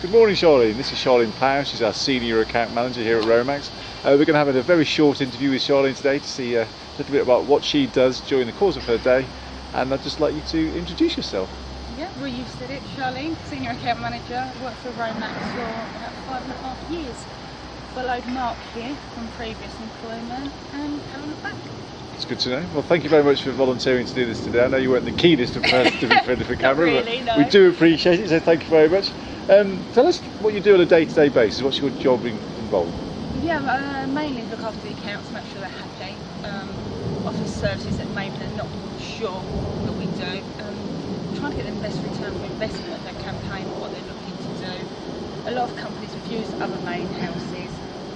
Good morning, Charlene. This is Charlene Plows. She's our Senior Account Manager here at Romax. We're going to have a very short interview with Charlene today to see a little bit about what she does during the course of her day, and I'd just like you to introduce yourself. Yeah, well, you said it, Charlene, Senior Account Manager. Worked for Romax for about 5.5 years. Followed Mark here from previous employment and haven't looked back. It's good to know. Well, thank you very much for volunteering to do this today. I know you weren't the keenest of person to be in front of the camera, really, but no. we do appreciate it, so thank you very much. Tell us what you do on a day-to-day basis. What's your job involved? Yeah, mainly look after the accounts, make sure they're happy. Offer services that maybe they're not sure that we do. Trying to get the best return for investment of their campaign, what they're looking to do. A lot of companies have used other main houses,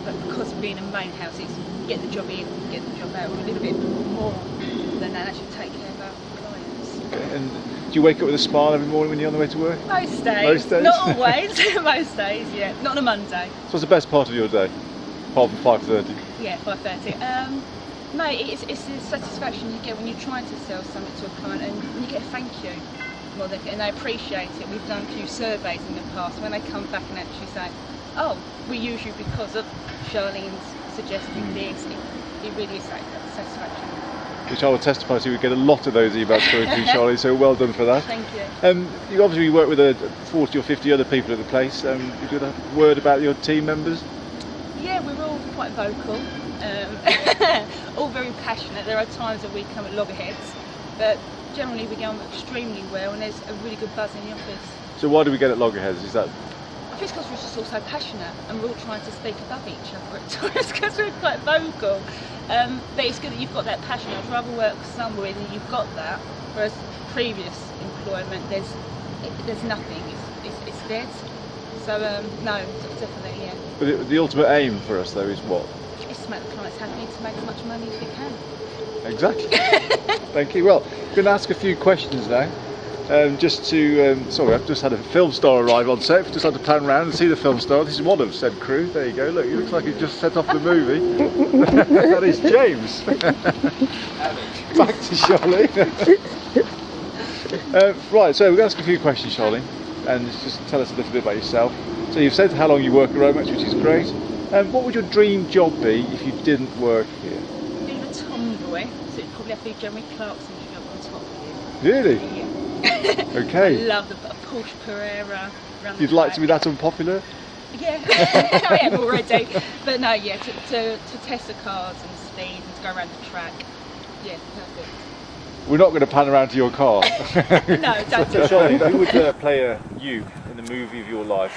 but because of being a main house, it's get the job in, get the job out. We're a little bit more than that, actually take care of our clients. Okay. And do you wake up with a smile every morning when you're on the way to work? Most days. Most days? Not always. Most days, yeah. Not on a Monday. So what's the best part of your day? Apart from 5:30? Yeah, 5:30. Mate, it's the satisfaction you get when you're trying to sell something to a client and you get a thank you. More than, and they appreciate it. We've done a few surveys in the past when they come back and actually say, oh, we use you because of Charlene's suggesting this. It really is satisfaction. Which I will testify to. We get a lot of those emails through to Charlene, so well done for that. Thank you. You obviously work with 40 or 50 other people at the place. You've got a word about your team members? Yeah, we're all quite vocal, all very passionate. There are times that we come at loggerheads, but generally we get on extremely well and there's a really good buzz in the office. So why do we get at loggerheads? Is that? I think it's because we're just all so passionate and we're all trying to speak above each other at times because we're quite vocal. But it's good that you've got that passion. I'd rather work somewhere than you've got that, whereas previous employment there's nothing, it's dead. So no, definitely, yeah. But the ultimate aim for us though is what? It's to make the clients happy, to make as much money as we can. Exactly. Thank you. Well, I'm going to ask a few questions now. Sorry, I've just had a film star arrive on set. Just had to pan around and see the film star. This is one of said crew. There you go. Look, he looks like he's just set off the movie. That is James. Back to Charlene. Right, so we're going to ask a few questions, Charlene, and just tell us a little bit about yourself. So you've said how long you work at Romax, which is great. What would your dream job be if you didn't work here? Being a tomboy, so it'd probably have to be Jeremy Clarkson's job on top of you. Really? Yeah. Okay. I love a Porsche Carrera. You'd like to be that unpopular? Yeah, I am already. But no, yeah, to test the cars and speed and to go around the track. Yeah, perfect. We're not going to pan around to your car. No, don't do Charlene, who would play you in the movie of your life?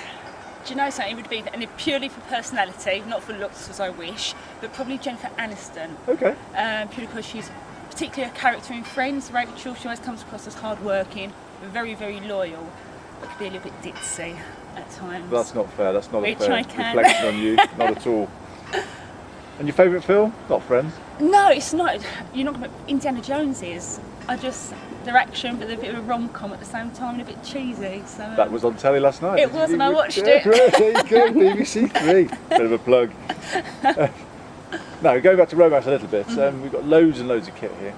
Do you know something? It would be, and purely for personality, not for looks as I wish, but probably Jennifer Aniston. Okay. Purely because she's particularly a character in Friends. Rachel, she always comes across as hard-working, very, very loyal, but could be a little bit ditzy at times. That's not fair. That's not Which a fair I can. reflection on you. Not at all. And your favourite film? Not Friends? No, it's not. You're not going to. Indiana Jones is. They're action, but they're a bit of a rom-com at the same time and a bit cheesy. So That was on telly last night. it was, and I watched it. There you go, BBC 3. Bit of a plug. Now, going back to Romax a little bit, we've got loads and loads of kit here.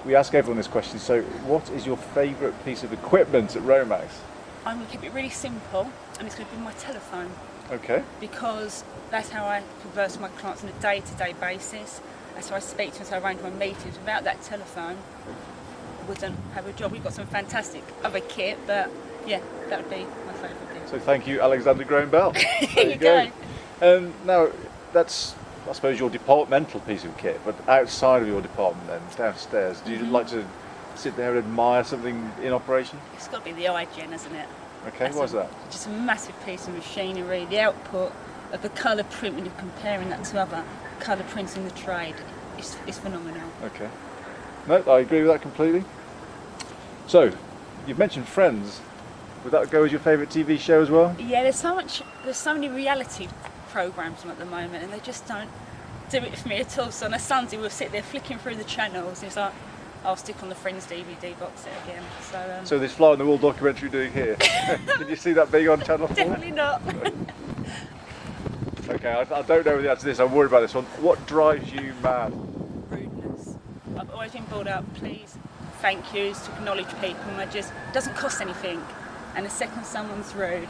We ask everyone this question, so what is your favourite piece of equipment at Romax? I'm going to keep it really simple, and it's going to be my telephone. Okay. Because that's how I converse with my clients on a day-to-day basis. That's how I speak to them, so I arrange my meetings. Without that telephone, I wouldn't have a job. We've got some fantastic other kit, but yeah, that would be my favourite thing. So thank you, Alexander Graham Bell. There you go. Now, that's, I suppose, your departmental piece of kit, but outside of your department then, downstairs, do you like to sit there and admire something in operation? It's got to be the iGen, isn't it? Okay, why's that? Just a massive piece of machinery. The output of the colour print, when you're comparing that to other colour prints in the trade, is phenomenal. Okay. No, I agree with that completely. So, you've mentioned Friends. Would that go as your favourite TV show as well? Yeah, there's so many reality programmes at the moment, and they just don't do it for me at all. So on a Sunday, we'll sit there flicking through the channels, and it's like, I'll stick on the Friends DVD box set again. So this fly on the wall documentary doing here, can you see that being on Channel 4? Definitely not. Okay, I don't know the answer to this. I'm worried about this one. What drives you mad? Rudeness. I've always been brought up, please, thank yous, to acknowledge people, and it doesn't cost anything. And the second someone's rude,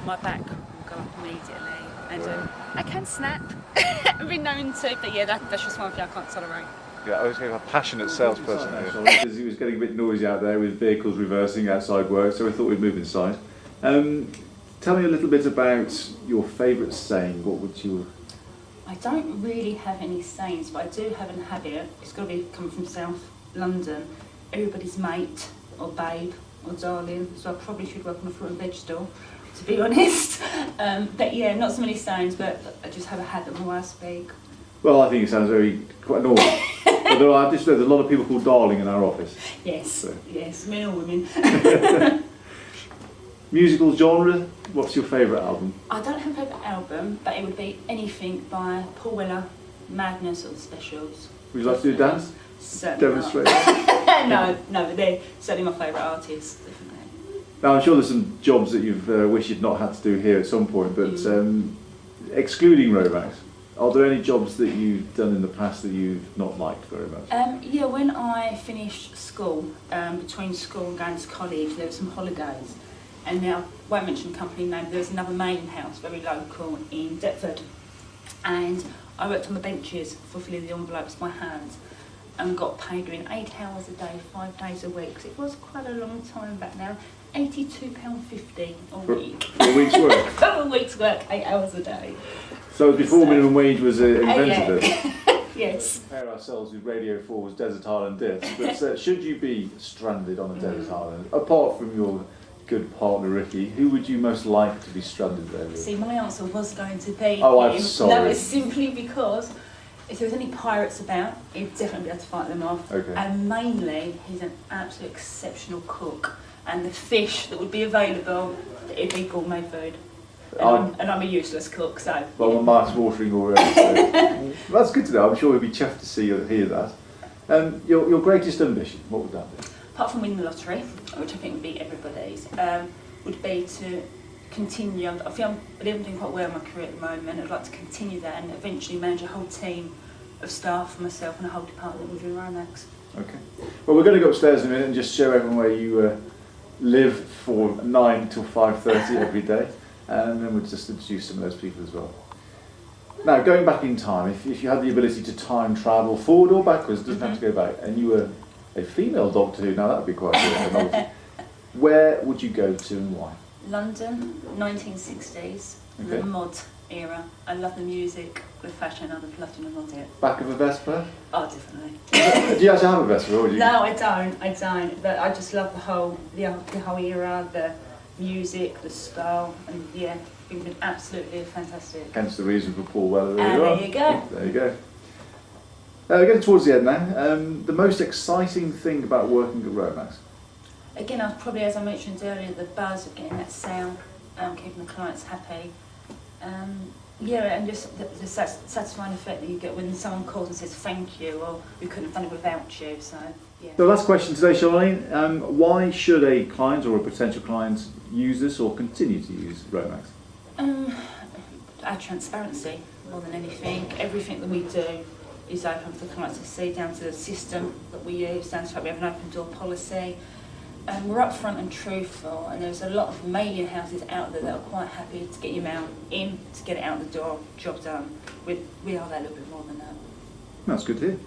my back will go up immediately, and I can snap. I've been known to, but yeah, that's just one thing I can't tolerate. Yeah, I was a passionate salesperson here. Because it was getting a bit noisy out there with vehicles reversing outside work, so we thought we'd move inside. Tell me a little bit about your favourite saying. What would you... I don't really have any sayings, but I do have a habit. It's got to be coming from South London. Everybody's mate, or babe, or darling, so I probably should work on a fruit and veg stall, to be honest. But yeah, not so many sayings, but I just have a habit of the way I speak. Well, I think it sounds quite normal. But there's a lot of people called darling in our office. Yes, so. Yes, men or women. Musical genre, what's your favourite album? I don't have a favourite album, but it would be anything by Paul Weller, Madness or The Specials. Would you like to do a dance? Certainly demonstrate? No, but they're certainly my favourite artists, definitely. Now, I'm sure there's some jobs that you've wished you'd not had to do here at some point, but excluding Romax, are there any jobs that you've done in the past that you've not liked very much? Yeah, when I finished school, between school and going to college, there were some holidays. And now, I won't mention the company name, there was another mailing house, very local, in Deptford. And I worked on the benches for filling the envelopes by hand and got paid doing 8 hours a day, 5 days a week. It was quite a long time back now. £82.50 a week. For a week's work? For a week's work, 8 hours a day. So before minimum wage was invented then? Yes. Compare ourselves with Radio 4's Desert Island Discs, but should you be stranded on a desert island, apart from your good partner Ricky, who would you most like to be stranded there with? See, my answer was going to be Oh, I'm sorry. No, it's simply because if there was any pirates about, he'd definitely be able to fight them off. Okay. And mainly, he's an absolute exceptional cook. And the fish that would be available, it'd be gourmet food. And I'm a useless cook, so... Well, my mouth's watering already, so that's good to know. I'm sure he'll be chuffed to see or hear that. Your greatest ambition, what would that be? Apart from winning the lottery, which I think would be everybody's, would be to continue. I feel I'm doing quite well in my career at the moment. I'd like to continue that and eventually manage a whole team of staff for myself and a whole department within Romax. Okay. Well, we're going to go upstairs in a minute and just show everyone where you live for 9 till 5:30 every day, and then we'll just introduce some of those people as well. Now, going back in time, if you had the ability to time travel forward or backwards, it doesn't have to go back, and you were a female Doctor Who, now that would be quite a novelty. Where would you go to and why? London, 1960s, Okay. the mod era. I love the music, the fashion, I'd love to mod it. Back of a Vespa? Oh, definitely. Do you actually have a Vespa, or do you? No, I don't. But I just love the whole era, the music, the style, and yeah, it's been absolutely fantastic. Hence the reason for Paul Weller. There you go. There you go. Getting towards the end now. The most exciting thing about working at Romax? Again, probably as I mentioned earlier, the buzz of getting that sale, keeping the clients happy. Yeah, and just the satisfying effect that you get when someone calls and says thank you, or we couldn't have done it without you. So yeah. The last question today, Charlene. Why should a client or a potential client use this or continue to use Romax? Our transparency more than anything. Everything that we do is open for the clients to see, down to the system that we use, down to the fact we have an open door policy. We're upfront and truthful, and there's a lot of mailing houses out there that are quite happy to get your mail in, to get it out the door, job done. We are there a little bit more than that. That's good to hear.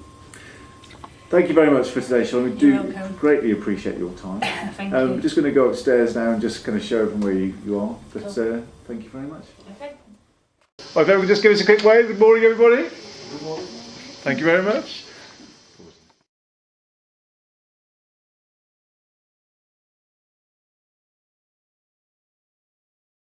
Thank you very much for today, Charlene. We do greatly appreciate your time. Thank you. We're just going to go upstairs now and just kind of show everyone where you are, but Cool. Thank you very much. Okay. Right, if everyone just give us a quick wave. Good morning, everybody. Good morning. Thank you very much.